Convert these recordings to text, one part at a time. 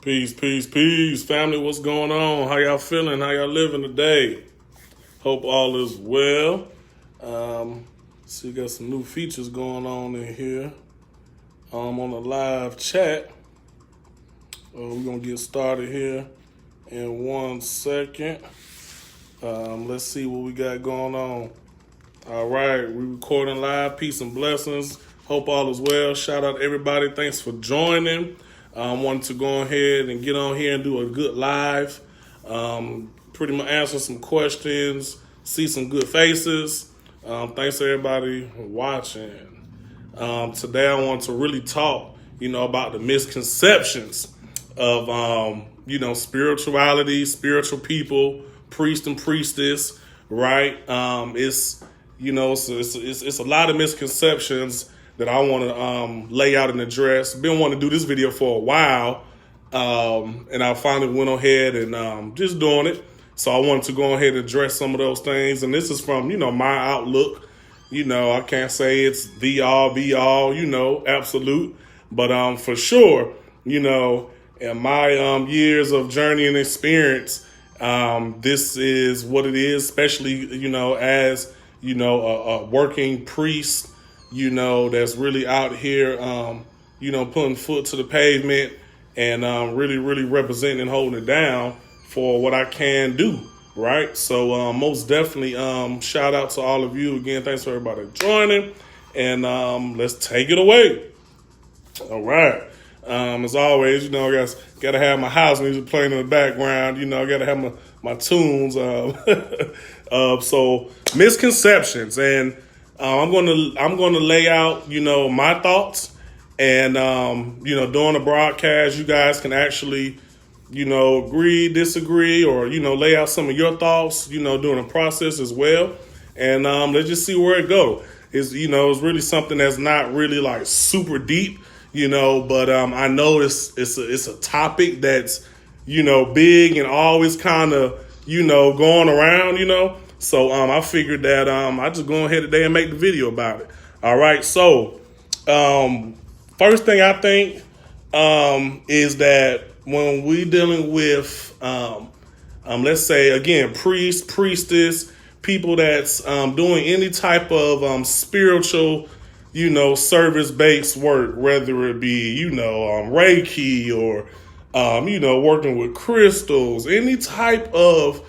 Peace, peace, peace. Family, what's going on? How y'all feeling? How y'all living today? Hope all is well. So you got some new features going on in here. On the live chat. We're going to get started here in 1 second. Let's see what we got going on. All right, we're recording live. Peace and blessings. Hope all is well. Shout out to everybody. Thanks for joining. Wanted to go ahead and get on here and do a good live. Pretty much answer some questions, see some good faces. Thanks to everybody watching. Today I want to really talk, about the misconceptions of, spirituality, spiritual people, priest and priestess, right? It's a lot of misconceptions that I want to lay out and address. Been wanting to do this video for a while, and I finally went ahead and just doing it. So I wanted to go ahead and address some of those things. And this is from, my outlook. I can't say it's the all, be all, absolute. But for sure, in my years of journey and experience, this is what it is, especially, as, a working priest, that's really out here, putting foot to the pavement and really, really representing and holding it down for what I can do, right? So most definitely shout out to all of you. Again, thanks for everybody joining, and let's take it away. All right. As always, I got to have my house music playing in the background. I got to have my tunes. So misconceptions, and I'm gonna lay out, my thoughts, and during the broadcast, you guys can actually, agree, disagree, or lay out some of your thoughts, during the process as well, and let's just see where it goes. It's really something that's not really like super deep, but I know it's a topic that's big and always kind of going around, So I figured that I just go ahead today and make the video about it. All right. So first thing I think is that when we dealing with, let's say, again, priest, priestess, people that's doing any type of spiritual, service-based work, whether it be, Reiki or, working with crystals, any type of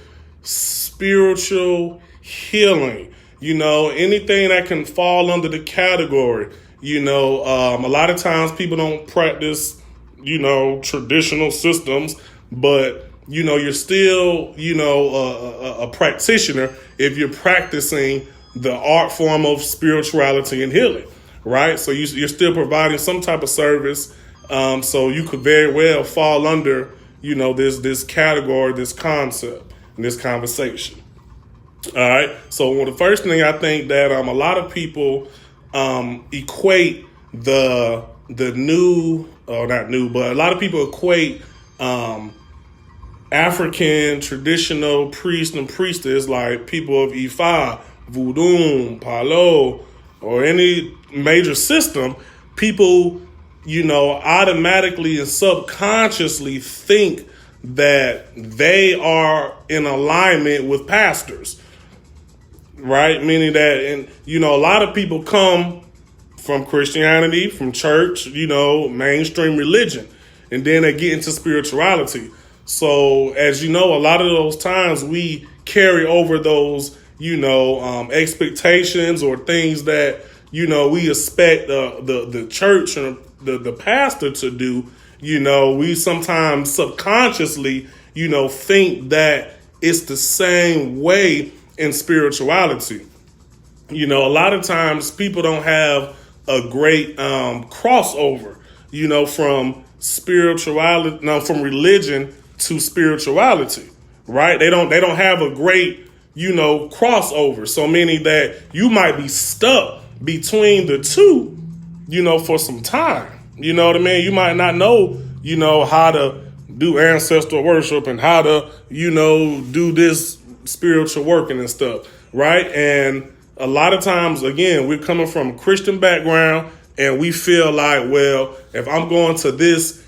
spiritual healing, anything that can fall under the category, a lot of times people don't practice, traditional systems, but, you're still, a practitioner if you're practicing the art form of spirituality and healing, right? So you're still providing some type of service. So you could very well fall under, this category, this concept, and this conversation. All right. So the first thing I think that a lot of people equate the new, or not new, but a lot of people equate African traditional priest and priestess, like people of Ifa, Voodoo, Palo, or any major system. People, automatically and subconsciously think that they are in alignment with pastors, right? Meaning that, and a lot of people come from Christianity, from church, mainstream religion, and then they get into spirituality. So as a lot of those times we carry over those, expectations or things that, we expect the church or the pastor to do. We sometimes subconsciously, think that it's the same way in spirituality. A lot of times people don't have a great crossover, from spirituality, from religion to spirituality, right? They don't have a great, crossover. So meaning that you might be stuck between the two, for some time. You know what I mean? You might not know, how to do ancestral worship and how to, do this spiritual working and stuff, right? And a lot of times, again, we're coming from a Christian background and we feel like, well, if I'm going to this,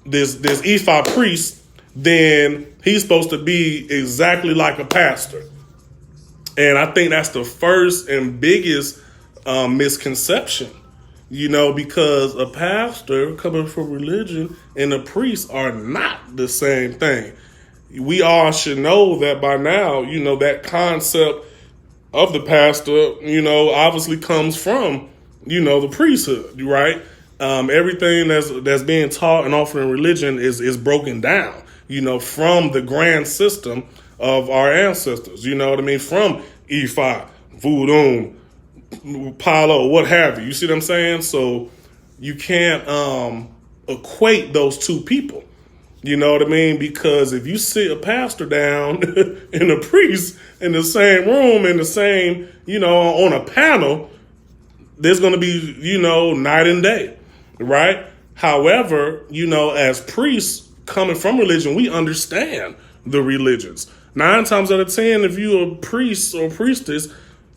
this Ephi priest, then he's supposed to be exactly like a pastor. And I think that's the first and biggest misconception, because a pastor coming from religion and a priest are not the same thing. We all should know that by now, that concept of the pastor, obviously comes from, the priesthood, right? Everything that's being taught and offered in religion is broken down, from the grand system of our ancestors, from Ephi, Voodoo, Palo, what have you. You see what I'm saying? So you can't equate those two people. You know what I mean? Because if you sit a pastor down and a priest in the same room, in the same, on a panel, there's going to be, night and day, right? However, as priests coming from religion, we understand the religions. 9 times out of 10, if you're a priest or priestess,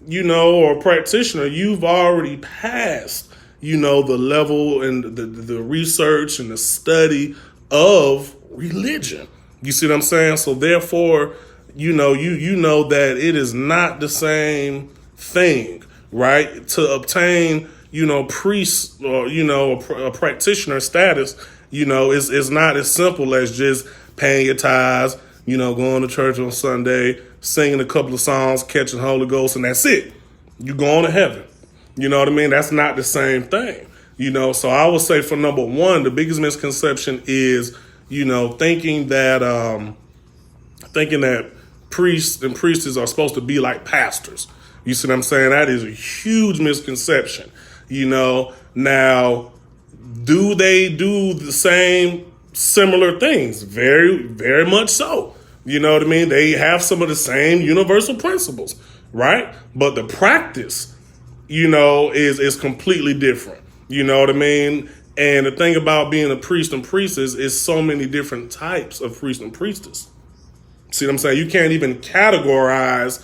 or a practitioner, you've already passed, the level and the research and the study of religion. You see what I'm saying? So therefore, you know that it is not the same thing, right? To obtain, priest or, a practitioner status, is not as simple as just paying your tithes, going to church on Sunday, singing a couple of songs, catching Holy Ghost, and that's it. You go on to heaven. You know what I mean? That's not the same thing. So I would say for number one, the biggest misconception is, thinking that priests and priestesses are supposed to be like pastors. You see what I'm saying? That is a huge misconception. Now, do they do the same similar things? Very, very much so. You know what I mean? They have some of the same universal principles, right? But the practice, is completely different. You know what I mean? And the thing about being a priest and priestess is so many different types of priest and priestess. See what I'm saying? You can't even categorize,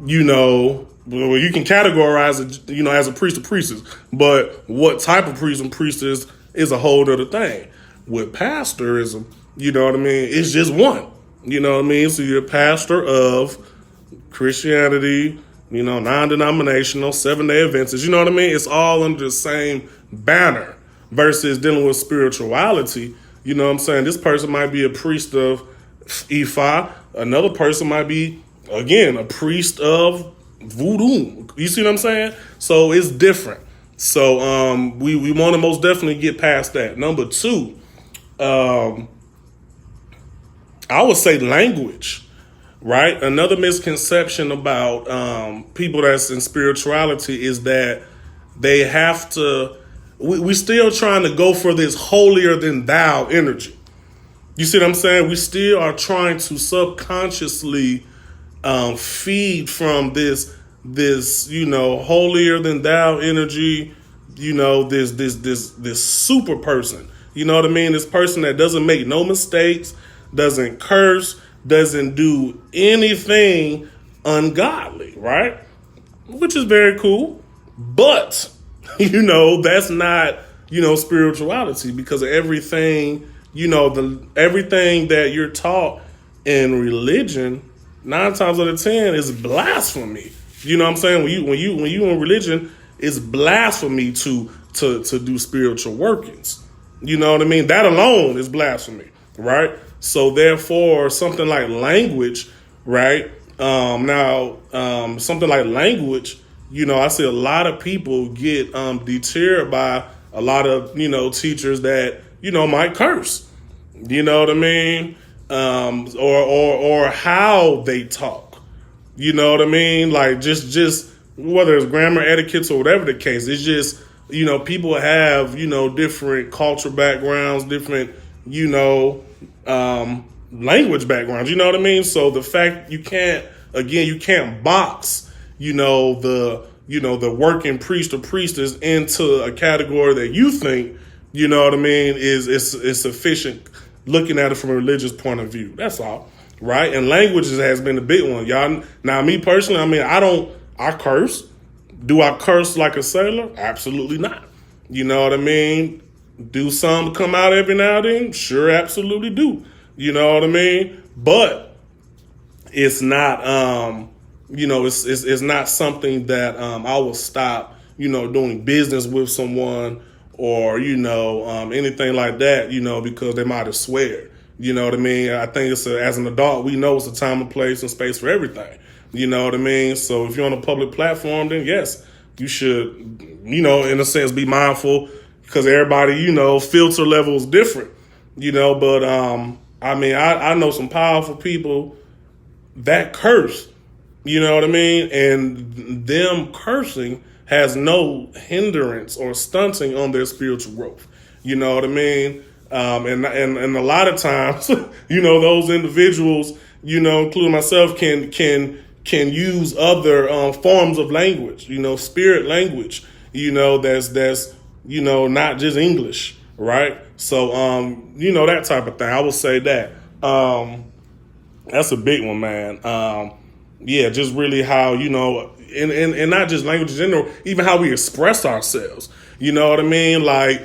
you can categorize it, as a priest or priestess, but what type of priest and priestess is a whole other thing. With pastorism, it's just one. So you're a pastor of Christianity, non-denominational, 7-day Adventists, It's all under the same banner versus dealing with spirituality. This person might be a priest of Ephi. Another person might be, again, a priest of Voodoo. You see what I'm saying? So it's different. So we want to most definitely get past that. Number two, I would say language, right? Another misconception about people that's in spirituality is that they have to, we still trying to go for this holier than thou energy. You see what I'm saying? We still are trying to subconsciously feed from this holier than thou energy, this super person. You know what I mean? This person that doesn't make no mistakes, doesn't curse, doesn't do anything ungodly, right? Which is very cool. But, that's not, spirituality, because of everything, everything that you're taught in religion, 9 times out of 10 is blasphemy. You know what I'm saying? When you in religion, it's blasphemy to do spiritual workings. You know what I mean? That alone is blasphemy, right? So therefore, something like language, right? Something like language, I see a lot of people get deterred by a lot of, teachers that, might curse. You know what I mean? Or how they talk. You know what I mean? Like just whether it's grammar, etiquette, or whatever the case, it's just, people have, different cultural backgrounds, different, language backgrounds, you know what I mean? So the fact you can't box, the working priest or priestess into a category that you think, you know what I mean, is sufficient looking at it from a religious point of view. That's all, right? And languages has been a big one, y'all. Now, me personally, I curse. Do I curse like a sailor? Absolutely not. You know what I mean? Do some come out every now and then? Sure, absolutely do. You know what I mean? But it's not, it's not something that I will stop, doing business with someone or, anything like that, because they might have sweared. You know what I mean? I think as an adult, we know it's a time and place and space for everything. You know what I mean? So if you're on a public platform, then yes, you should, in a sense, be mindful because everybody, filter level is different, but I know some powerful people that curse, you know what I mean? And them cursing has no hindrance or stunting on their spiritual growth. You know what I mean? And a lot of times, those individuals, including myself, can use other forms of language, spirit language, that's not just English, right? So, that type of thing. I would say that. That's a big one, man. Just really how, and not just language in general, even how we express ourselves. You know what I mean? Like,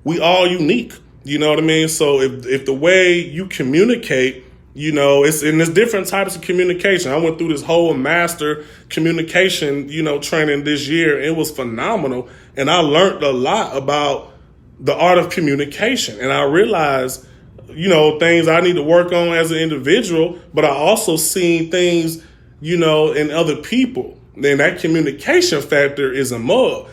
we all unique. You know what I mean? So if the way you communicate, there's different types of communication. I went through this whole master communication, training this year. It was phenomenal. And I learned a lot about the art of communication. And I realized, things I need to work on as an individual, but I also seen things, in other people. Then that communication factor is a mug.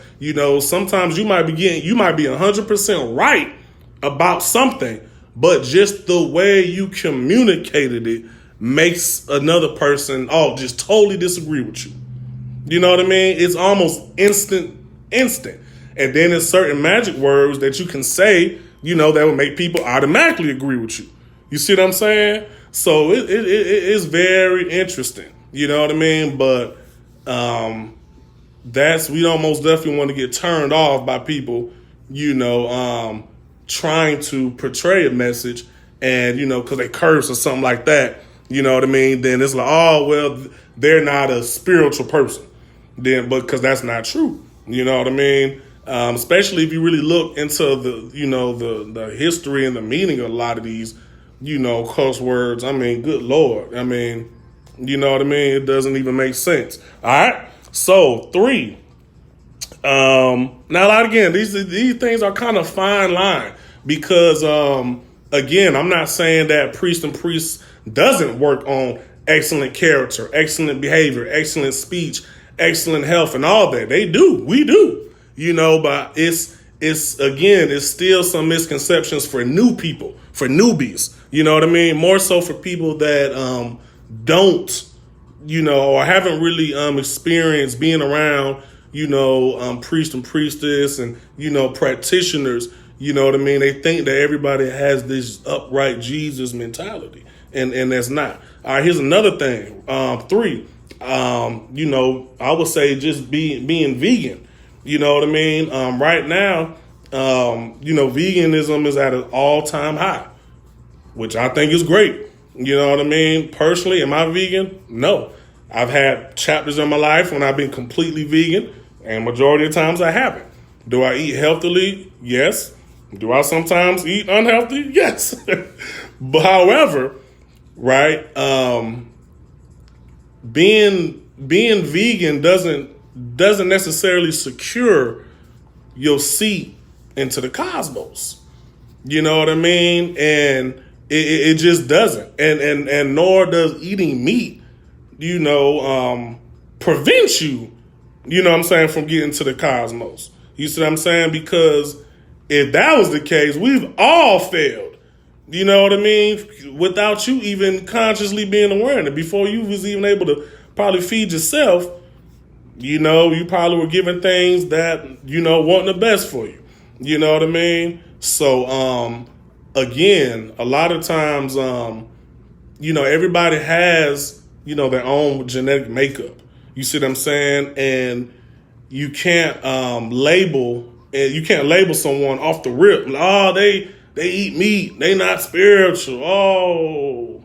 Sometimes you might be 100% right about something, but just the way you communicated it makes another person, just totally disagree with you. You know what I mean? It's almost instant. And then there's certain magic words that you can say, that would make people automatically agree with you. You see what I'm saying? So it is very interesting. You know what I mean? But we don't most definitely want to get turned off by people, trying to portray a message and, because they curse or something like that, you know what I mean? Then it's like, they're not a spiritual person. But because that's not true. You know what I mean? Especially if you really look into the history and the meaning of a lot of these, curse words. I mean, good Lord. I mean, you know what I mean? It doesn't even make sense. All right. So 3. Now, again, these things are kind of fine line because, again, I'm not saying that Priest and Priest doesn't work on excellent character, excellent behavior, excellent speech, excellent health, and all that. They do. We do. But it's still some misconceptions for new people, for newbies. You know what I mean? More so for people that don't, or haven't really experienced being around, priest and priestess and, practitioners. You know what I mean? They think that everybody has this upright Jesus mentality, and that's not. All right, here's another thing. 3, I would say just being vegan. You know what I mean? Right now, veganism is at an all-time high, which I think is great. You know what I mean? Personally, am I vegan? No. I've had chapters in my life when I've been completely vegan, and majority of times I haven't. Do I eat healthily? Yes. Do I sometimes eat unhealthy? Yes. But however, right, being vegan doesn't necessarily secure your seat into the cosmos. You know what I mean? And it just doesn't. And nor does eating meat, prevent you, what I'm saying, from getting to the cosmos. You see what I'm saying? Because if that was the case, we've all failed. You know what I mean? Without you even consciously being aware of it. Before you was even able to probably feed yourself, you probably were given things that, weren't the best for you. You know what I mean? So, again, a lot of times, everybody has, their own genetic makeup. You see what I'm saying? And you can't label someone off the rip. Oh, they eat meat. They not spiritual. Oh,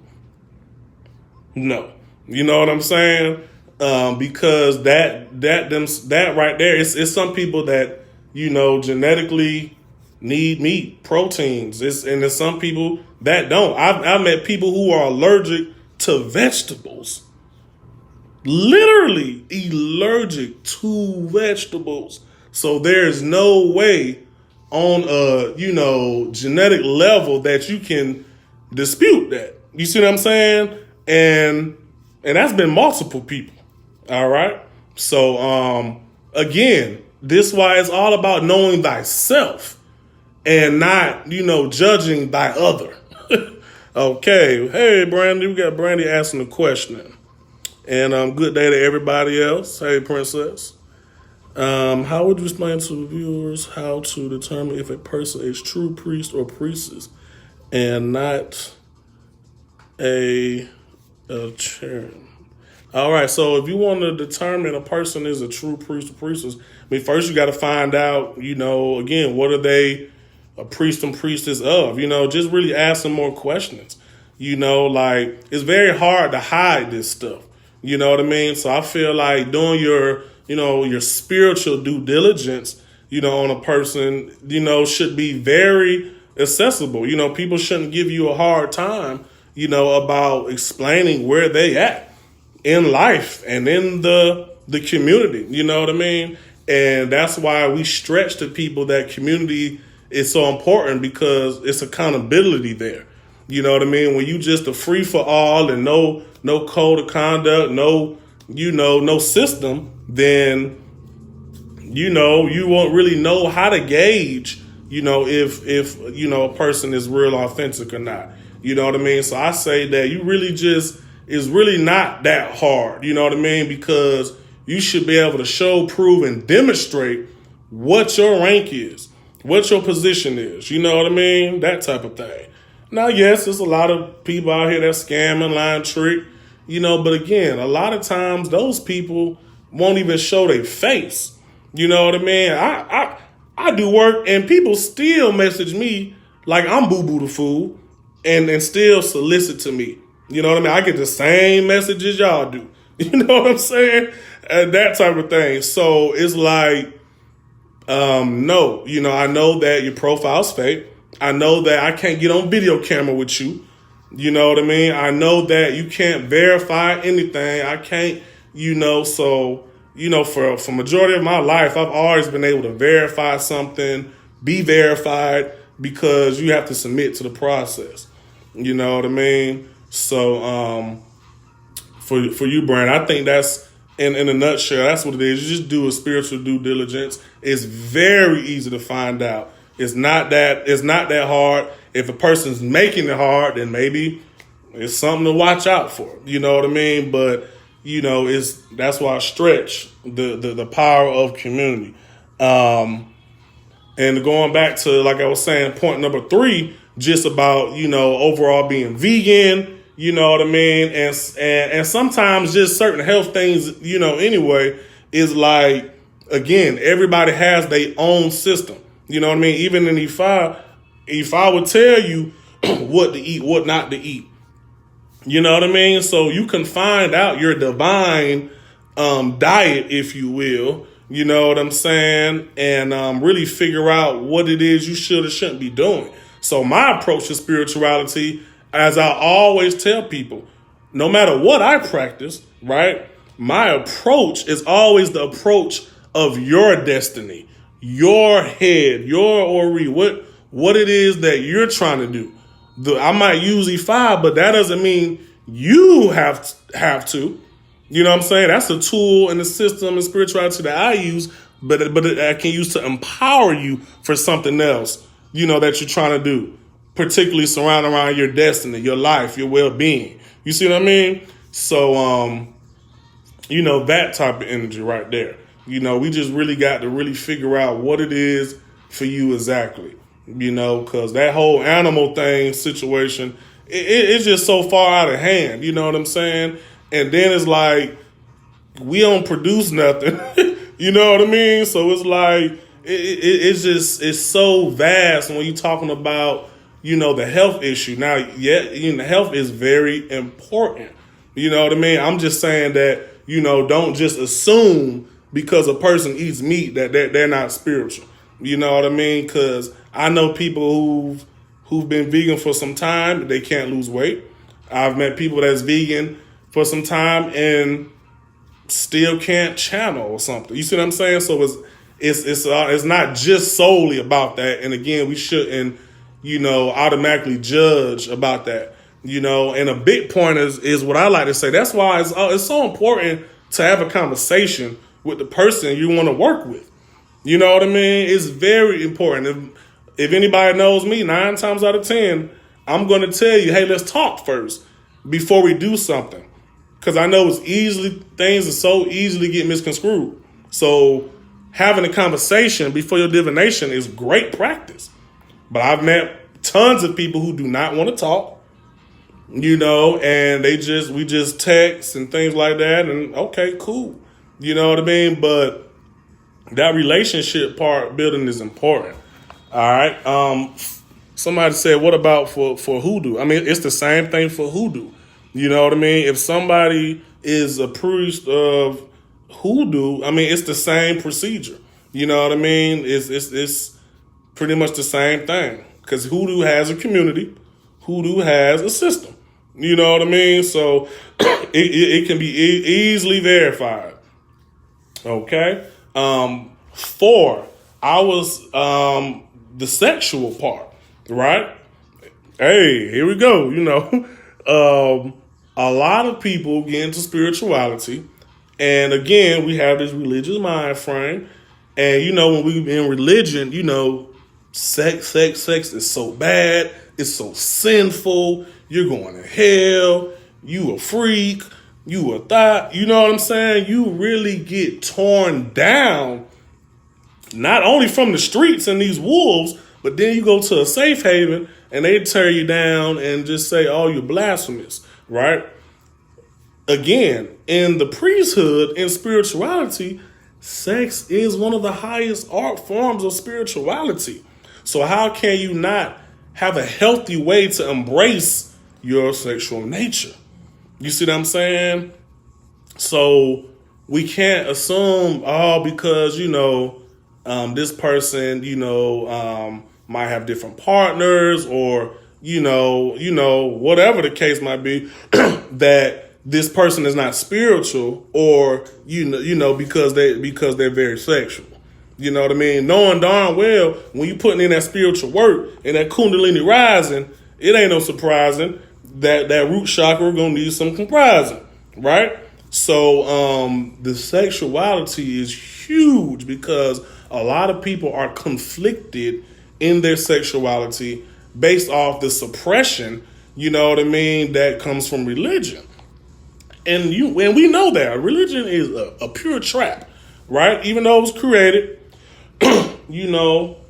no. You know what I'm saying? Because that right there, it's some people that, genetically, need meat, proteins. And there's some people that don't. I've met people who are allergic to vegetables. Literally allergic to vegetables. So there's no way on a, genetic level that you can dispute that. You see what I'm saying? And that's been multiple people. All right. So again, this why it's all about knowing thyself and not, judging thy other. Okay. Hey, Brandy, we got Brandy asking a question. And good day to everybody else. Hey, Princess. How would you explain to viewers how to determine if a person is true priest or priestess and not a chair? All right, so if you want to determine a person is a true priest or priestess, first you got to find out, again, what are they a priest and priestess of? Just really ask some more questions. It's very hard to hide this stuff. You know what I mean? So I feel like doing your spiritual due diligence, on a person, should be very accessible. People shouldn't give you a hard time, about explaining where they at in life and in the community. You know what I mean? And that's why we stretch to people that community is so important, because it's accountability there. You know what I mean? When you just a free for all and no code of conduct, no system, then, you won't really know how to gauge, if a person is real authentic or not. You know what I mean? So I say that you really it's really not that hard. You know what I mean? Because you should be able to show, prove, and demonstrate what your rank is, what your position is. You know what I mean? That type of thing. Now, yes, there's a lot of people out here that scam and lie and trick, but again, a lot of times those people won't even show their face. You know what I mean? I do work and people still message me like I'm boo-boo the fool and still solicit to me. You know what I mean? I get the same messages y'all do. You know what I'm saying? That type of thing. So it's like, no, I know that your profile's fake. I know that I can't get on video camera with you. You know what I mean? I know that you can't verify anything. I can't, so, for majority of my life, I've always been able to verify something, be verified, because you have to submit to the process. You know what I mean? So, for you, Brian, I think that's, in a nutshell, that's what it is. You just do a spiritual due diligence. It's very easy to find out. It's not that hard. If a person's making it hard, then maybe it's something to watch out for. You know what I mean? But that's why I stretch the power of community. And going back to, like I was saying, point number 3, just about overall being vegan. You know what I mean? And sometimes just certain health things, anyway, is like, again, everybody has their own system. You know what I mean? Even in if I would tell you what to eat, what not to eat. You know what I mean? So you can find out your divine diet, if you will. You know what I'm saying? And really figure out what it is you should or shouldn't be doing. So my approach to spirituality, as I always tell people, no matter what I practice, right? My approach is always the approach of your destiny, your head, your Ori, what it is that you're trying to do. I might use E5, but that doesn't mean you have to. You know what I'm saying? That's a tool and a system and spirituality that I use, but I can use to empower you for something else, that you're trying to do, particularly surrounding around your destiny, your life, your well-being. You see what I mean? So, that type of energy right there. We just really got to really figure out what it is for you exactly, because that whole animal thing situation, it's just so far out of hand. You know what I'm saying? And then it's like, we don't produce nothing. You know what I mean? So it's like, it's so vast when you're talking about, the health issue. Now, health is very important. You know what I mean? I'm just saying that, don't just assume because a person eats meat that they're not spiritual. You know what I mean? Because I know people who've been vegan for some time, they can't lose weight. I've met people that's vegan for some time and still can't channel or something. You see what I'm saying? So it's not just solely about that. And again, we shouldn't, automatically judge about that. And a big point is what I like to say. That's why it's so important to have a conversation with the person you want to work with. You know what I mean? It's very important. If anybody knows me, 9 times out of 10, I'm going to tell you, hey, let's talk first before we do something. Because I know things are so easily get misconstrued. So having a conversation before your divination is great practice. But I've met tons of people who do not want to talk, and we just text and things like that. And okay, cool. You know what I mean? But that relationship part building is important. All right. Somebody said, what about for hoodoo? I mean, it's the same thing for hoodoo. You know what I mean? If somebody is a priest of hoodoo, I mean, it's the same procedure. You know what I mean? It's pretty much the same thing. Because hoodoo has a community. Hoodoo has a system. You know what I mean? So it can be easily verified. Okay? 4, I was the sexual part, right? Hey, here we go. A lot of people get into spirituality, and again, we have this religious mind frame. And when we in religion, sex is so bad, it's so sinful. You're going to hell. You a freak. You a thought. You know what I'm saying? You really get torn down, not only from the streets and these wolves, but then you go to a safe haven and they tear you down and just say, oh, you're blasphemous, right? Again, in the priesthood, in spirituality, sex is one of the highest art forms of spirituality. So how can you not have a healthy way to embrace your sexual nature? You see what I'm saying? So we can't assume, because, this person, might have different partners or, whatever the case might be, that this person is not spiritual or, because they're very sexual. You know what I mean? Knowing darn well, when you putting in that spiritual work and that Kundalini rising, it ain't no surprising that root chakra gonna need some comprising, right? So the sexuality is huge because a lot of people are conflicted in their sexuality based off the suppression, that comes from religion. And we know that religion is a pure trap, right? Even though it was created,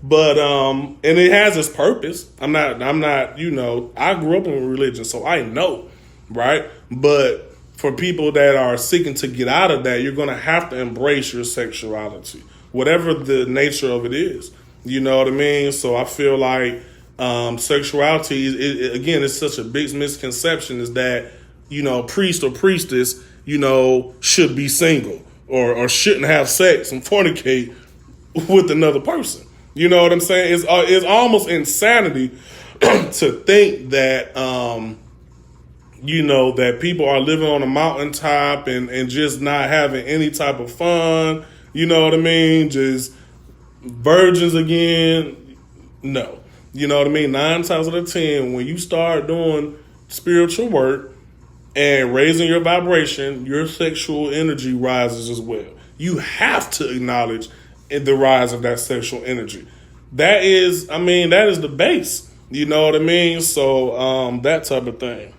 but and it has its purpose. I'm not, I grew up in religion, so I know, right? But for people that are seeking to get out of that, you're going to have to embrace your sexuality, whatever the nature of it is. You know what I mean? So I feel like sexuality, again, it's such a big misconception is that, priest or priestess, should be single or shouldn't have sex and fornicate with another person. You know what I'm saying? It's almost insanity to think that, that people are living on a mountaintop and just not having any type of fun. You know what I mean? Just virgins again. No. You know what I mean? 9 times out of 10, when you start doing spiritual work and raising your vibration, your sexual energy rises as well. You have to acknowledge the rise of that sexual energy. That is the base. You know what I mean? So that type of thing.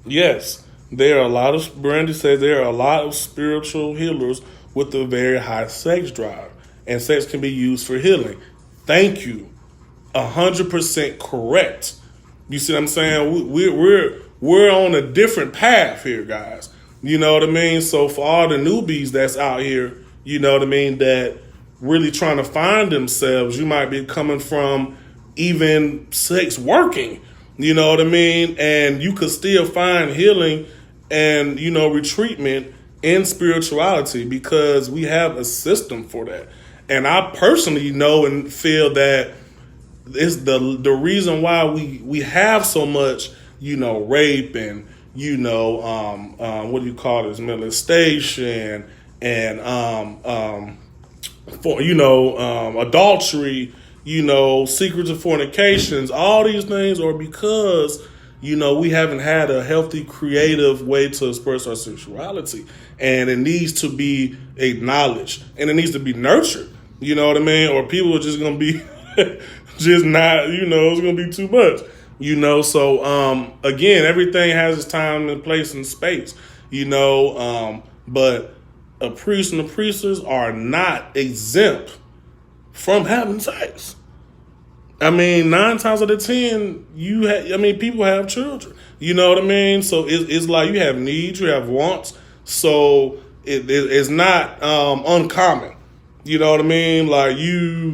Yes, Brandy says there are a lot of spiritual healers with a very high sex drive, and sex can be used for healing. Thank you. 100% correct. You see what I'm saying? We're on a different path here, guys. You know what I mean? So for all the newbies that's out here, you know what I mean, that really trying to find themselves, you might be coming from even sex working, you know what I mean? And you could still find healing and, retreatment in spirituality because we have a system for that. And I personally know and feel that it's the reason why we have so much, rape and, what do you call this, molestation and, adultery, secrets of fornications. All these things are because, we haven't had a healthy, creative way to express our sexuality. And it needs to be acknowledged and it needs to be nurtured. You know what I mean? Or people are just going to be just not, it's going to be too much. So again, everything has its time and place and space, but a priest and a priestess are not exempt from having sex. I mean, 9 times out of 10, people have children. You know what I mean? So it's like you have needs, you have wants. So it's not uncommon. You know what I mean? Like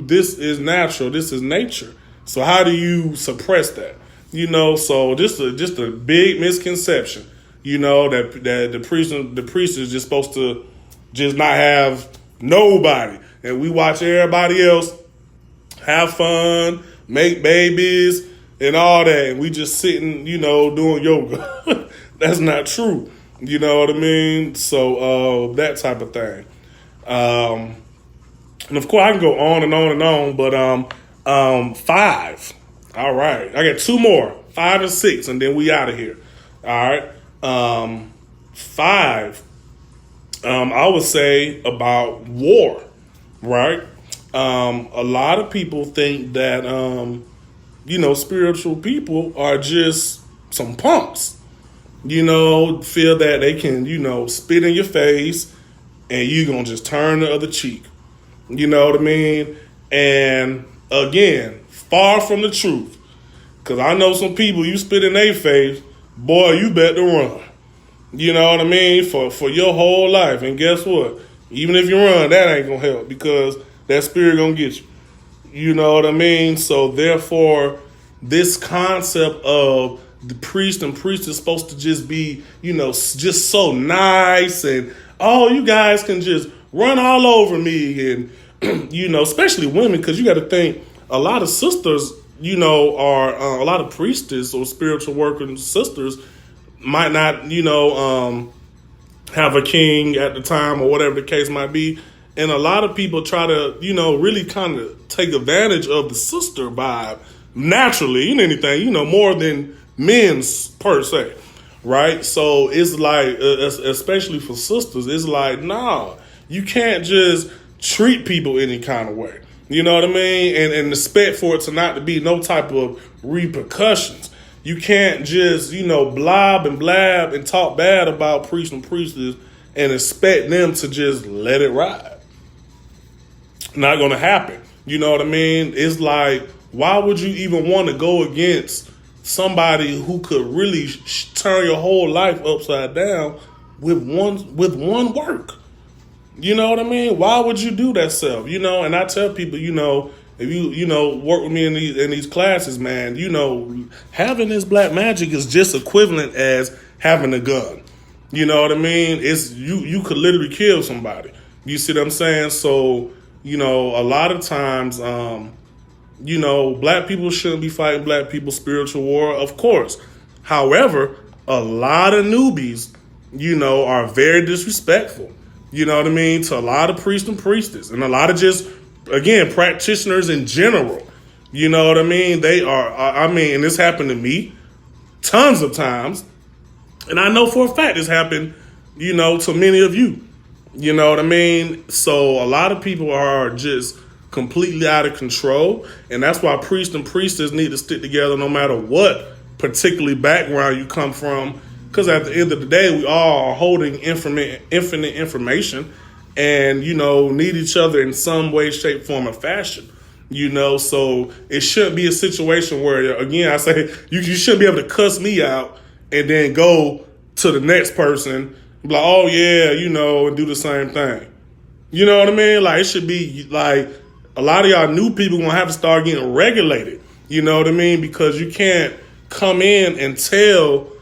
this is natural. This is nature. So how do you suppress that? So just a big misconception. That the priest is just supposed to just not have nobody, and we watch everybody else have fun, make babies, and all that, and we just sitting, doing yoga. That's not true. You know what I mean? So that type of thing. And of course, I can go on and on and on, but 5. All right. I got 2 more, 5 and 6, and then we out of here. All right. 5, I would say about war, right? A lot of people think that, spiritual people are just some punks, feel that they can, spit in your face and you going to just turn the other cheek. You know what I mean? And again, far from the truth. Because I know some people, you spit in their face, boy, you better run. You know what I mean? For your whole life. And guess what? Even if you run, that ain't going to help because that spirit going to get you. You know what I mean? So therefore, this concept of the priest and priestess is supposed to just be, just so nice and, oh, you guys can just run all over me. And, especially women, because you got to think a lot of sisters, are a lot of priestess or spiritual working sisters might not, have a king at the time or whatever the case might be. And a lot of people try to, really kind of take advantage of the sister vibe naturally in anything, more than men's per se. Right. So it's like, especially for sisters, it's like, nah, you can't just treat people any kind of way. You know what I mean? And expect for it to not to be no type of repercussions. You can't just, blob and blab and talk bad about priests and priestesses and expect them to just let it ride. Not going to happen. You know what I mean? It's like, why would you even want to go against somebody who could really turn your whole life upside down with one work? You know what I mean? Why would you do that self? And I tell people, if you work with me in these classes, man, having this black magic is just equivalent as having a gun. You know what I mean? It's you could literally kill somebody. You see what I'm saying? So, a lot of times, black people shouldn't be fighting black people's spiritual war, of course. However, a lot of newbies, are very disrespectful. You know what I mean? To a lot of priests and priestesses and a lot of just, again, practitioners in general. You know what I mean? They are, and this happened to me tons of times. And I know for a fact this happened, to many of you. You know what I mean? So a lot of people are just completely out of control. And that's why priests and priestesses need to stick together no matter what particularly background you come from. Because at the end of the day, we all are holding infinite information and, need each other in some way, shape, form, or fashion. So it shouldn't be a situation where, again, I say, you shouldn't be able to cuss me out and then go to the next person and be like, oh, yeah, and do the same thing. You know what I mean? Like, it should be like a lot of y'all new people going to have to start getting regulated. You know what I mean? Because you can't come in and tell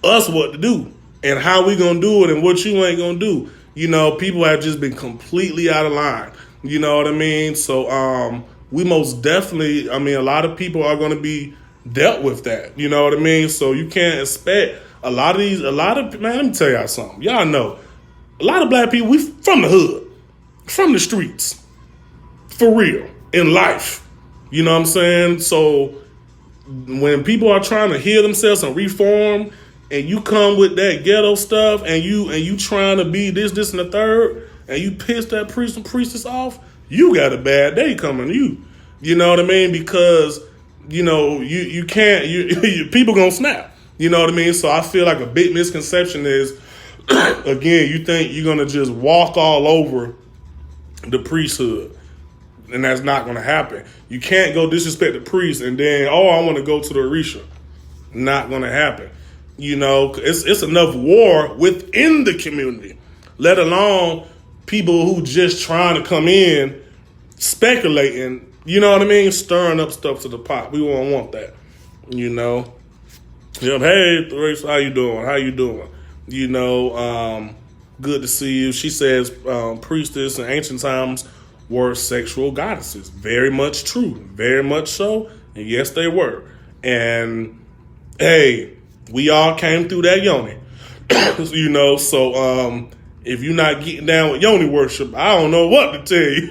us what to do and how we gonna do it and what you ain't gonna do. People have just been completely out of line. You know what I mean? So we most definitely, a lot of people are going to be dealt with that. You know what I mean? So you can't expect man, let me tell y'all something. Y'all know, a lot of black people, we from the hood, from the streets, for real, in life. You know what I'm saying? So when people are trying to heal themselves and reform, and you come with that ghetto stuff, and you trying to be this, and the third, and you piss that priest and priestess off, you got a bad day coming to you. You know what I mean? Because, you can't, people gonna snap. You know what I mean? So I feel like a big misconception is, again, you think you're gonna just walk all over the priesthood. And that's not going to happen. You can't go disrespect the priest and then, I want to go to the Orisha. Not going to happen. It's enough war within the community, let alone people who just trying to come in, speculating, stirring up stuff to the pot. We won't want that, Hey, Theresa, how you doing? Good to see you. She says priestess in ancient times were sexual goddesses. Very much true. Very much so. And yes, they were. And hey, we all came through that yoni. So if you're not getting down with yoni worship, I don't know what to tell you.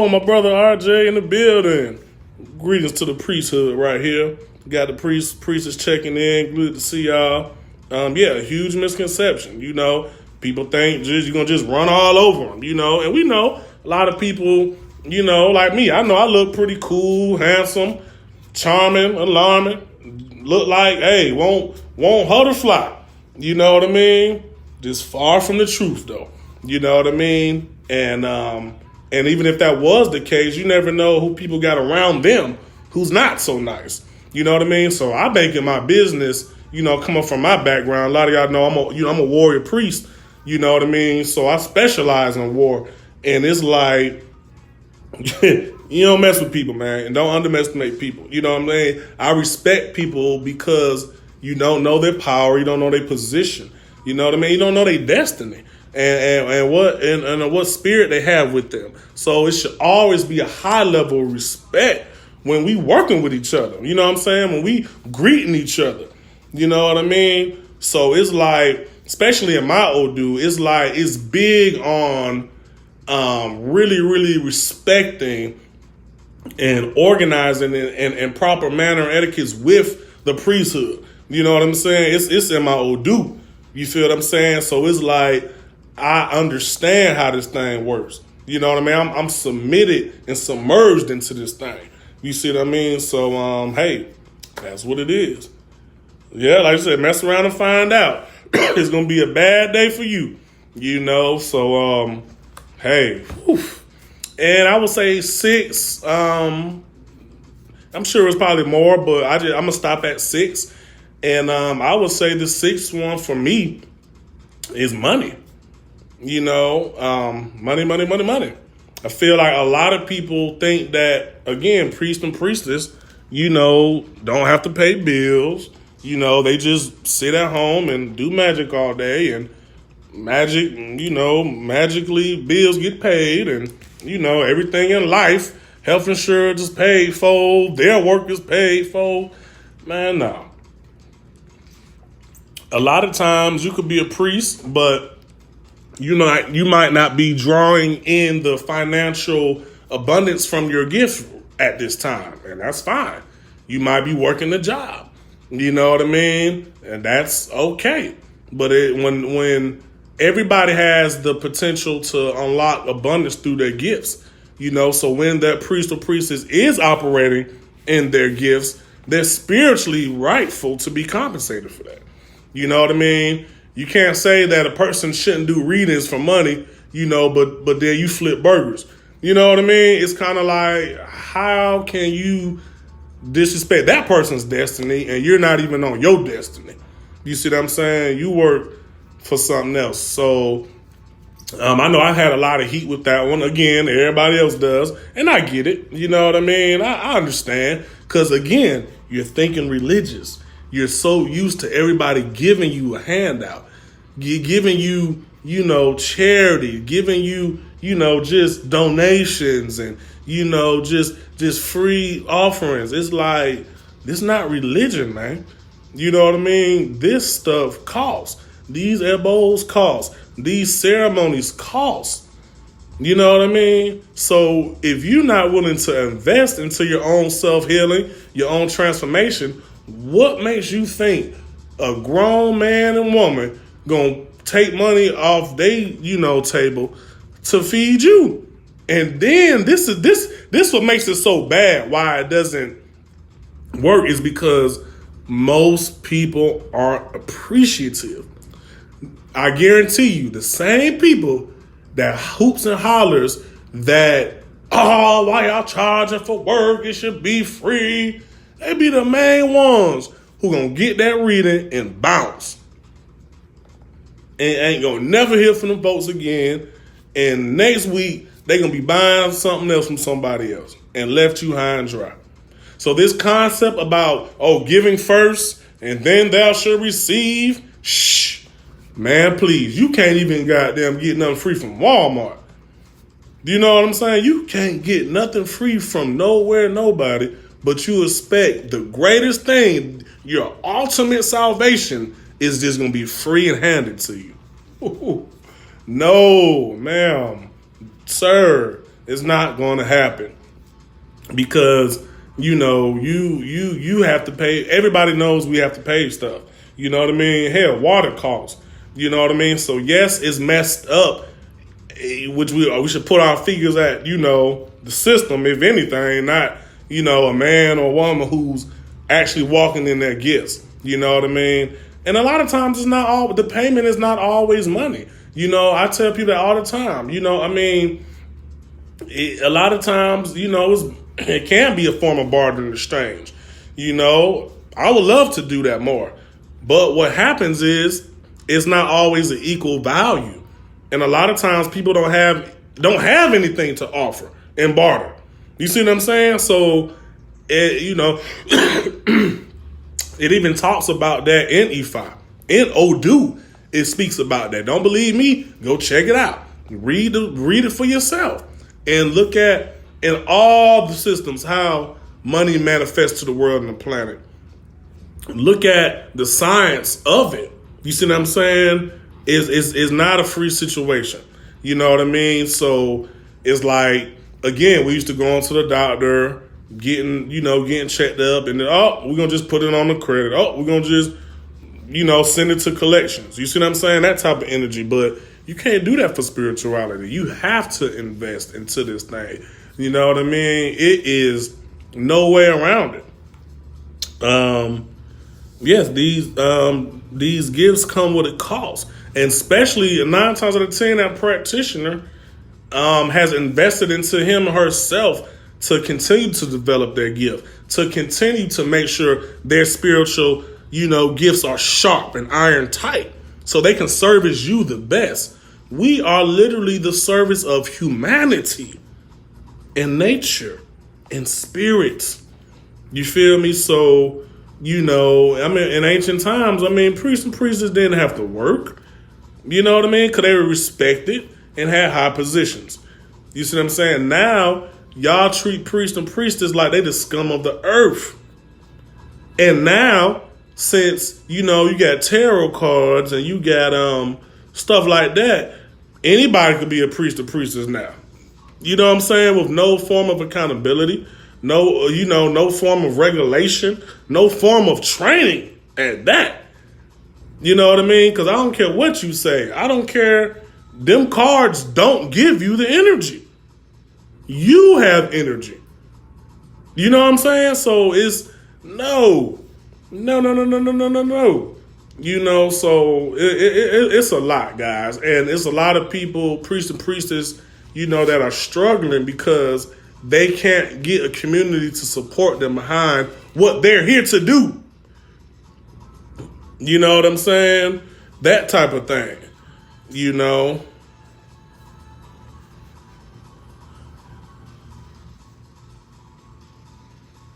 My brother RJ in the building. Greetings to the priesthood right here. Got the priestess checking in. Good to see y'all. Huge misconception. People think you're going to just run all over them, and we know a lot of people, like me. I know I look pretty cool, handsome, charming, alarming, look like, hey, won't hurt or fly. You know what I mean? Just far from the truth, though. You know what I mean? And even if that was the case, you never know who people got around them who's not so nice. You know what I mean? So I make it my business, coming from my background. A lot of y'all know I'm a warrior priest. You know what I mean? So I specialize in war. And it's like, you don't mess with people, man. And don't underestimate people. You know what I mean? I respect people because you don't know their power. You don't know their position. You know what I mean? You don't know their destiny. And what spirit they have with them. So it should always be a high level of respect when we working with each other. You know what I'm saying? When we greeting each other. You know what I mean? So it's like, especially in my Odu, it's big on really, really respecting and organizing in proper manner and etiquettes with the priesthood. You know what I'm saying? It's in my Odu. You feel what I'm saying? So it's like, I understand how this thing works. You know what I mean? I'm submitted and submerged into this thing. You see what I mean? So, hey, that's what it is. Yeah, like I said, mess around and find out. It's going to be a bad day for you, So, hey, whew. And I would say 6. I'm sure it's probably more, but I'm going to stop at 6. And I would say the 6th one for me is money. Money. I feel like a lot of people think that, again, priest and priestess, don't have to pay bills. They just sit at home and do magic all day, and magically bills get paid, and, everything in life, health insurance is paid for, their work is paid for. Man, no. A lot of times you could be a priest, but you might not be drawing in the financial abundance from your gift at this time, and that's fine. You might be working a job. You know what I mean? And that's okay. But when everybody has the potential to unlock abundance through their gifts, so when that priest or priestess is operating in their gifts, they're spiritually rightful to be compensated for that. You know what I mean? You can't say that a person shouldn't do readings for money, but then you flip burgers. You know what I mean? It's kind of like, how can you disrespect that person's destiny and you're not even on your destiny? You see what I'm saying? You work for something else. So I know I had a lot of heat with that one. Again, everybody else does. And I get it. You know what I mean? I understand. Because, again, you're thinking religious. You're so used to everybody giving you a handout, giving you charity, giving you, just donations and, just free offerings. It's like, this not religion, man. You know what I mean? This stuff costs. These ebos cost. These ceremonies cost. You know what I mean? So if you're not willing to invest into your own self-healing, your own transformation, what makes you think a grown man and woman gonna take money off their, table to feed you? And then this what makes it so bad. Why it doesn't work is because most people aren't appreciative. I guarantee you, the same people that hoops and hollers that, oh, why y'all charging for work? It should be free. They be the main ones who gonna get that reading and bounce. And ain't gonna never hear from them folks again. And next week, they gonna be buying something else from somebody else and left you high and dry. So this concept about, giving first and then thou shalt receive, man, please, you can't even goddamn get nothing free from Walmart. Do you know what I'm saying? You can't get nothing free from nowhere, nobody, but you expect the greatest thing, your ultimate salvation, is just going to be free and handed to you. Ooh. No, ma'am, sir, it's not going to happen because, you have to pay. Everybody knows we have to pay stuff. You know what I mean? Hell, water costs. You know what I mean? So yes, it's messed up, which we should put our figures at, the system, if anything, not, a man or woman who's actually walking in their gifts. You know what I mean? And a lot of times the payment is not always money. I tell people that all the time. A lot of times, it can be a form of barter and exchange. I would love to do that more. But what happens is it's not always an equal value. And a lot of times people don't have anything to offer in barter. You see what I'm saying? So, it even talks about that in Ifa. In Odu, it speaks about that. Don't believe me? Go check it out. Read it for yourself. And look at, in all the systems, how money manifests to the world and the planet. Look at the science of it. You see what I'm saying? It's not a free situation. You know what I mean? So it's like, again, we used to go on to the doctor, getting checked up, and then, we're going to just put it on the credit. We're going to just, send it to collections. You see what I'm saying? That type of energy. But you can't do that for spirituality. You have to invest into this thing. You know what I mean? It is no way around it. Yes, these gifts come with a cost. And especially 9 times out of 10, that practitioner has invested into him or herself to continue to develop their gift, to continue to make sure their spiritual, gifts are sharp and iron tight so they can service you the best. We are literally the service of humanity and nature and spirits. You feel me? So, in ancient times, priests and priestesses didn't have to work. You know what I mean? Because they were respected and had high positions. You see what I'm saying? Now, y'all treat priests and priestesses like they the scum of the earth. And now, since, you got tarot cards and you got stuff like that, anybody could be a priest or priestess now. You know what I'm saying? With no form of accountability, no form of regulation, no form of training at that. You know what I mean? Because I don't care what you say. I don't care. Them cards don't give you the energy. You have energy. You know what I'm saying? So it's no. So it's a lot, guys. And it's a lot of people, priests and priestesses, that are struggling because they can't get a community to support them behind what they're here to do. You know what I'm saying? That type of thing,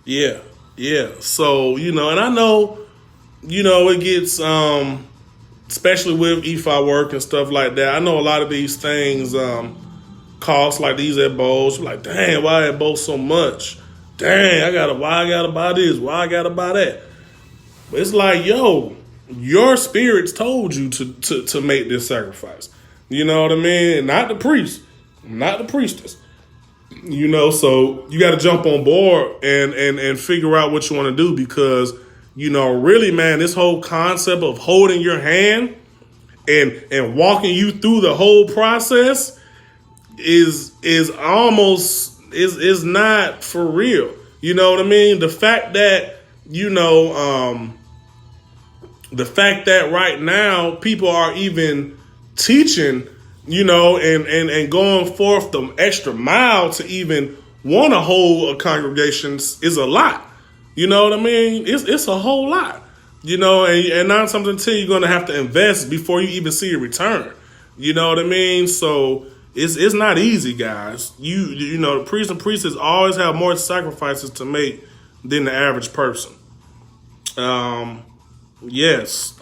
Yeah. So, and I know, it gets, especially with EFI work and stuff like that. I know a lot of these things cost, like these at Bowls. You're like, dang, why at Bowls so much? Dang, why I gotta buy this? Why I gotta buy that? But it's like, yo, your spirits told you to make this sacrifice. You know what I mean? Not the priest, not the priestess. You know, so you got to jump on board and figure out what you want to do, because, you know, really, man, this whole concept of holding your hand and walking you through the whole process is not for real. You know what I mean? The fact that, you know, the fact that right now people are even teaching, you know, and going forth the extra mile to even want to hold a congregation is a lot. You know what I mean? It's a whole lot. You know, and 9 times out of 10 you're going to have to invest before you even see a return. You know what I mean? So it's not easy, guys. You know, the priests and priestesses always have more sacrifices to make than the average person. Yes.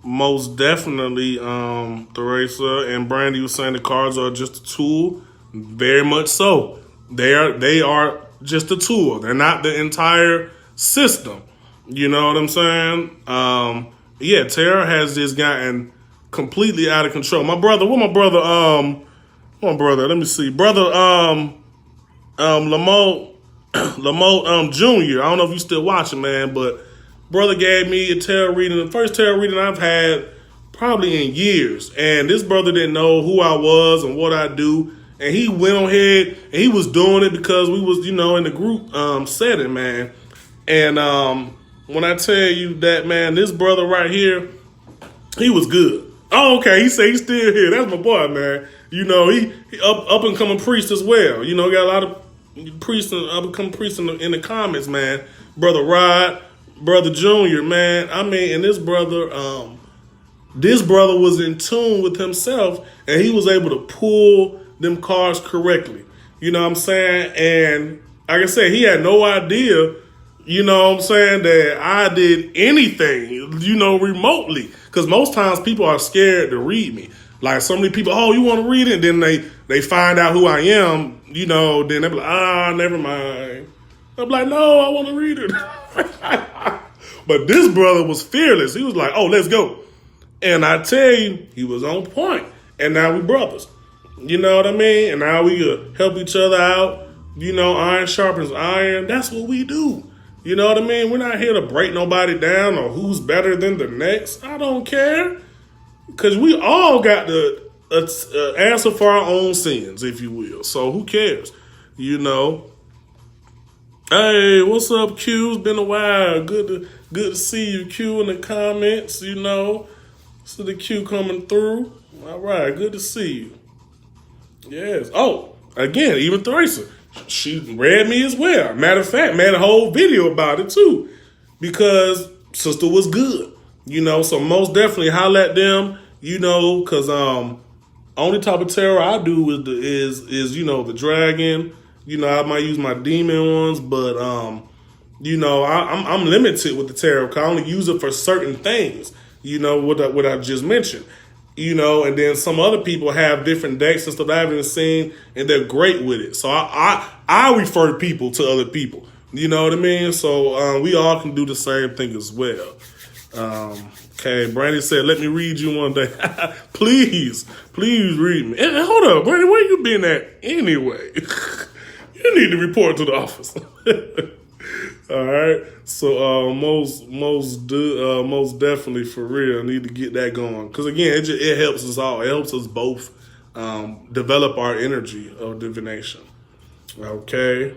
Most definitely, Theresa and Brandy was saying the cards are just a tool. Very much so. They are just a tool. They're not the entire system. You know what I'm saying? Yeah, tarot has just gotten completely out of control. My brother, let me see. Brother, Lamont Jr. I don't know if you still watching, man, but brother gave me a tarot reading, the first tarot reading I've had probably in years. And this brother didn't know who I was and what I do. And he went on ahead and he was doing it because we was, you know, in the group setting, man. And when I tell you that, man, this brother right here, he was good. Oh, okay. He said he's still here. That's my boy, man. You know, he up and coming priest as well. You know, got a lot of priests and up and coming priests in the comments, man. Brother Rod, Brother Junior, man. I mean, and this brother was in tune with himself, and he was able to pull them cards correctly. You know what I'm saying? And like I said, he had no idea, you know what I'm saying, that I did anything, you know, remotely. Because most times people are scared to read me. Like so many people, oh, you want to read it? And then they find out who I am, you know, then they be like, never mind. I'm like, no, I want to read it. But this brother was fearless. He was like, oh, let's go. And I tell you, he was on point. And now we brothers. You know what I mean? And now we help each other out. You know, iron sharpens iron. That's what we do. You know what I mean? We're not here to break nobody down or who's better than the next. I don't care. Because we all got the answer for our own sins, if you will. So who cares? You know. Hey, what's up, Q? It's been a while. Good to see you, Q, in the comments, you know. See the Q coming through. All right, good to see you. Yes. Oh, again, even Theresa. She read me as well. Matter of fact, made a whole video about it too. Because sister was good. You know, so most definitely holler at them, you know, because only type of tarot I do is you know, the dragon. You know, I might use my demon ones, but you know, I'm limited with the tarot because I only use it for certain things. You know, what I just mentioned. You know, and then some other people have different decks and stuff I haven't seen, and they're great with it. So I refer people to other people. You know what I mean? So we all can do the same thing as well. Okay, Brandy said, let me read you one day. Please read me. And hold up, Brandy, where you been at anyway? You need to report to the office. All right. So most definitely for real need to get that going, because again, it helps us all. It helps us both develop our energy of divination. Okay.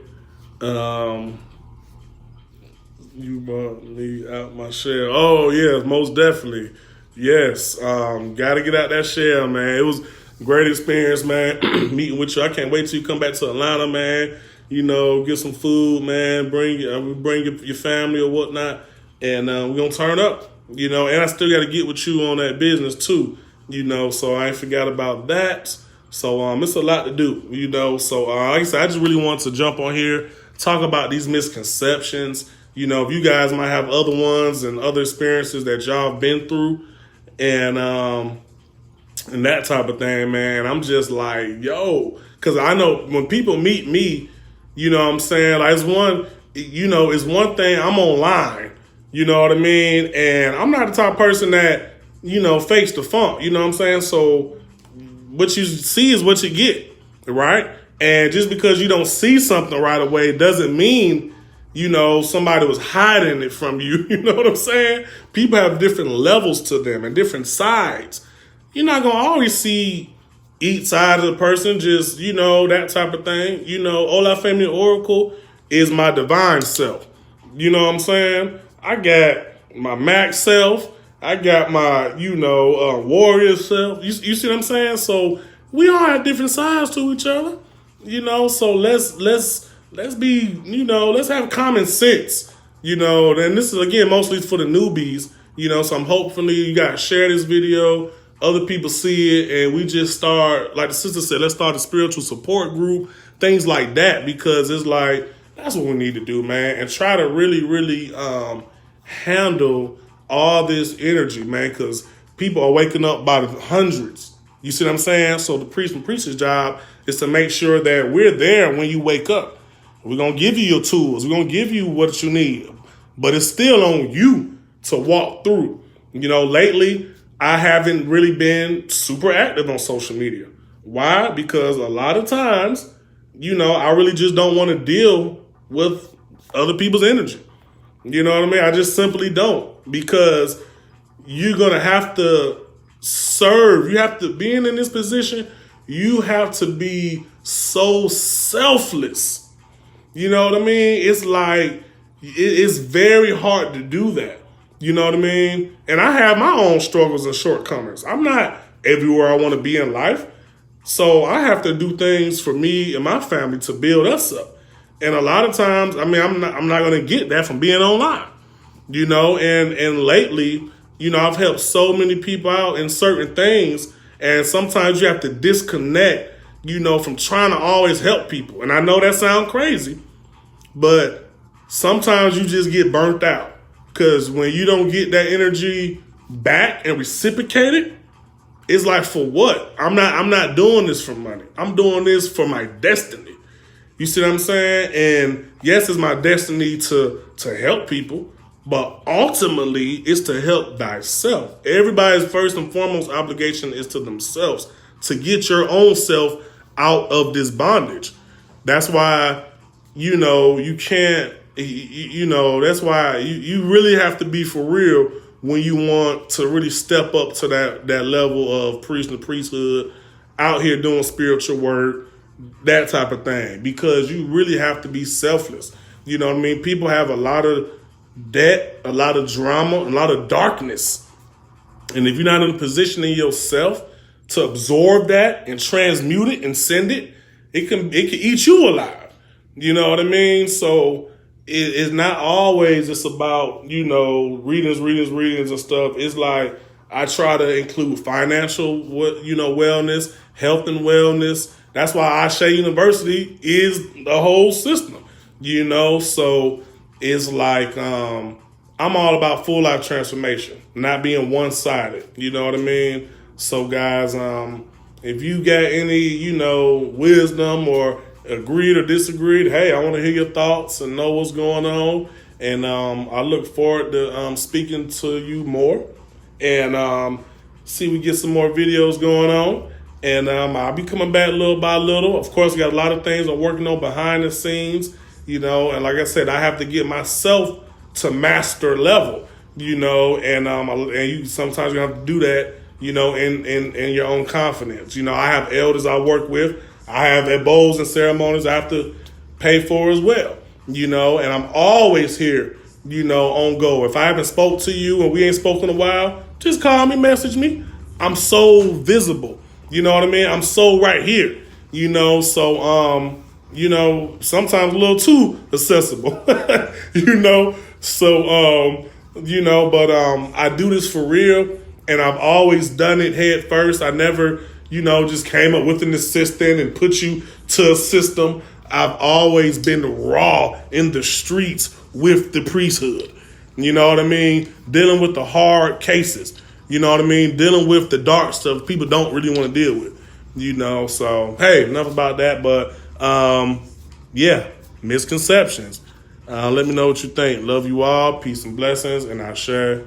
You brought me out my shell. Oh yes, most definitely. Yes. Gotta get out that shell, man. It was a great experience, man. Meeting with you. I can't wait till you come back to Atlanta, man. You know, get some food, man. Bring your family or whatnot, and we're gonna turn up. You know, and I still got to get with you on that business too. You know, so I ain't forgot about that. So it's a lot to do. You know, so like I said, I just really want to jump on here, talk about these misconceptions. if you guys might have other ones and other experiences that y'all have been through and that type of thing, man, I'm just like, yo, because I know when people meet me, you know what I'm saying? Like, it's one thing, I'm online, you know what I mean? And I'm not the type of person that, fakes the funk, you know what I'm saying? So what you see is what you get, right? And just because you don't see something right away doesn't mean, somebody was hiding it from you. You know what I'm saying? People have different levels to them and different sides. You're not going to always see each side of the person, just, that type of thing. Ola Family Oracle is my divine self. You know what I'm saying? I got my max self. I got my, warrior self. You see what I'm saying? So we all have different sides to each other. So let's be, let's have common sense, and this is, again, mostly for the newbies, so I'm hopefully you guys share this video, other people see it, and we just start, like the sister said, let's start a spiritual support group, things like that, because it's like, that's what we need to do, man, and try to really, really handle all this energy, man, because people are waking up by the hundreds. You see what I'm saying? So the priest and priestess job is to make sure that we're there when you wake up. We're going to give you your tools. We're going to give you what you need. But it's still on you to walk through. Lately, I haven't really been super active on social media. Why? Because a lot of times, I really just don't want to deal with other people's energy. You know what I mean? I just simply don't. Because you're going to have to serve. You have to, being in this position, you have to be so selfless. You know what I mean? It's like, it's very hard to do that. You know what I mean? And I have my own struggles and shortcomings. I'm not everywhere I want to be in life. So I have to do things for me and my family to build us up. And a lot of times, I'm not going to get that from being online. And lately, I've helped so many people out in certain things. And sometimes you have to disconnect, from trying to always help people. And I know that sounds crazy, but sometimes you just get burnt out. Because when you don't get that energy back and reciprocated, it's like, for what? I'm not doing this for money. I'm doing this for my destiny. You see what I'm saying? And yes, it's my destiny to help people, but ultimately it's to help thyself. Everybody's first and foremost obligation is to themselves, to get your own self out of this bondage. That's why, you can't, that's why you really have to be for real when you want to really step up to that level of priest and priesthood, out here doing spiritual work, that type of thing, because you really have to be selfless. You know what I mean? People have a lot of debt, a lot of drama, a lot of darkness. And if you're not in a position in yourself to absorb that and transmute it and send it, it can eat you alive. You know what I mean? So it's not always it's about, readings and stuff. It's like I try to include financial, wellness, health and wellness. That's why Ashe University is the whole system, so it's like I'm all about full life transformation, not being one-sided, you know what I mean? So guys, if you got any, wisdom or agreed or disagreed, hey, I want to hear your thoughts and know what's going on. And I look forward to speaking to you more and see we get some more videos going on. And I'll be coming back little by little. Of course, we got a lot of things I'm working on behind the scenes, and like I said, I have to get myself to master level, and you sometimes you have to do that, in your own confidence. I have elders I work with. I have bowls and ceremonies I have to pay for as well, and I'm always here, on go. If I haven't spoke to you and we ain't spoken in a while, just call me, message me. I'm so visible. You know what I mean? I'm so right here, so, sometimes a little too accessible, so, but I do this for real, and I've always done it head first. I never, just came up with an assistant and put you to a system. I've always been raw in the streets with the priesthood. You know what I mean? Dealing with the hard cases. You know what I mean? Dealing with the dark stuff people don't really want to deal with. You know, so hey, enough about that. But yeah, misconceptions. Let me know what you think. Love you all. Peace and blessings. And I share.